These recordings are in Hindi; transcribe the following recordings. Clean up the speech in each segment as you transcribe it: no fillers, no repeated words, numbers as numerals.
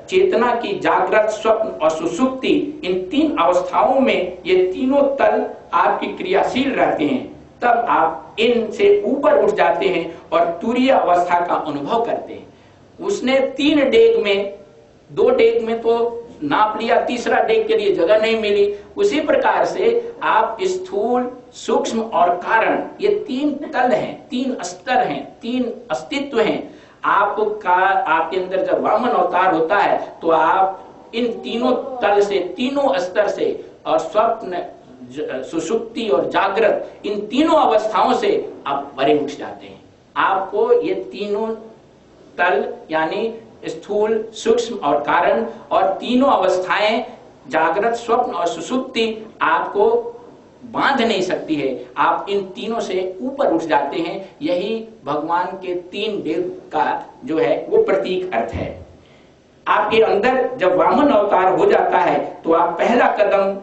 चेतना की जागृत, स्वप्न और सुषुप्ति, इन तीन अवस्थाओं में ये तीनों तल आपकी क्रियाशील रहते हैं, तब आप इनसे ऊपर उठ जाते हैं और तुरीय अवस्था का अनुभव करते हैं। उसने 3 डेग में, 2 डेग में तो नाप लिया, तीसरा डेग के लिए जगह नहीं मिली। उसी प्रकार से आप स्थूल, सूक्ष्म और कारण, ये 3 तल हैं, 3 स्तर हैं, 3 अस्तित्व हैं। आपके अंदर जब वामन अवतार होता है तो आप इन तीनों तल से, तीनों स्तर से, और स्वप्न, सुषुप्ति और जागृत, इन तीनों अवस्थाओं से आप परे उठ जाते हैं। आपको ये तीनों तल यानी स्थूल, सूक्ष्म और कारण, और तीनों अवस्थाएं जागृत, स्वप्न और सुषुप्ति आपको बांध नहीं सकती है। आप इन तीनों से ऊपर उठ जाते हैं। यही भगवान के 3 देव का जो है वो प्रतीक अर्थ है। आपके अंदर जब वामन अवतार हो जाता है तो आप पहला कदम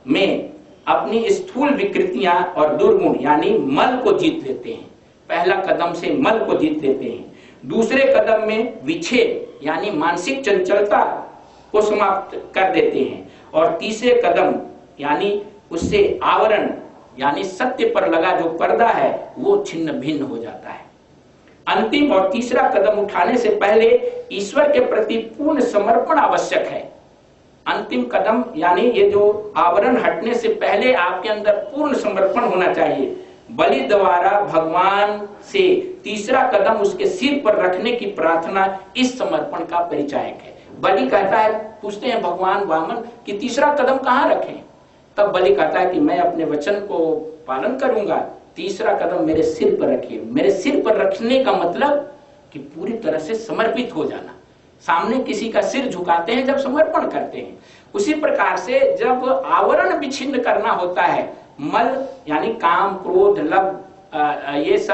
में अपनी स्थूल विकृतियां और दुर्गुण यानी मल को जीत लेते हैं। पहला कदम से मल को जीत लेते हैं। दूसरे कदम में विच्छेद यानी मानसिक चंचलता को समाप्त कर देते हैं, और तीसरे कदम यानी उससे आवरण यानी सत्य पर लगा जो पर्दा है वो छिन्न भिन्न हो जाता है। अंतिम और तीसरा कदम उठाने से पहले ईश्वर के प्रति पूर्ण समर्पण आवश्यक है। अंतिम कदम यानी ये जो आवरण हटने से पहले आपके अंदर पूर्ण समर्पण होना चाहिए। बलि द्वारा भगवान से तीसरा कदम उसके सिर पर रखने की प्रार्थना इस समर्पण का परिचायक है। बलि कहता है, पूछते हैं भगवान वामन कि तीसरा कदम कहाँ रखें? तब बलि कहता है कि मैं अपने वचन को पालन करूंगा, तीसरा कदम मेरे सिर पर रखिए। मेरे सिर पर रखने का मतलब कि पूरी तरह से समर्पित हो जाना। सामने किसी का सिर झुकाते हैं जब समर्पण करते हैं। उसी प्रकार से जब आवरण विच्छिन्न करना होता है, मल यानी काम, क्रोध, लव, ये सब